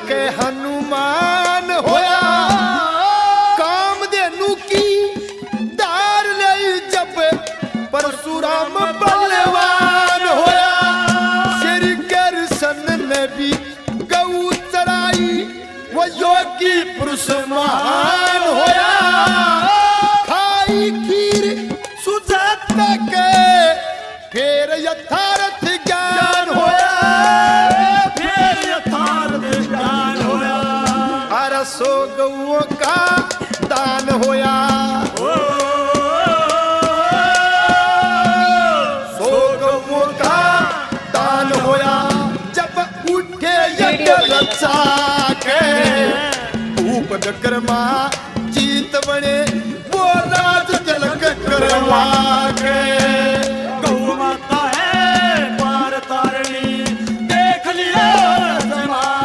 के हनुमान होया कामधेनु की दार ले जब परशुराम बलवान होया श्री कृष्ण ने भी गऊ चराई वो योगी पुरुष महान होया खाई खीर सुजाता के फिर यथार्थ ज्ञान होया सो गौओं का दान होया सो गौओं का दान होया जब उठे यज्ञ रचा के भूप विक्रमा जीत बने वो राज तिलक करवा के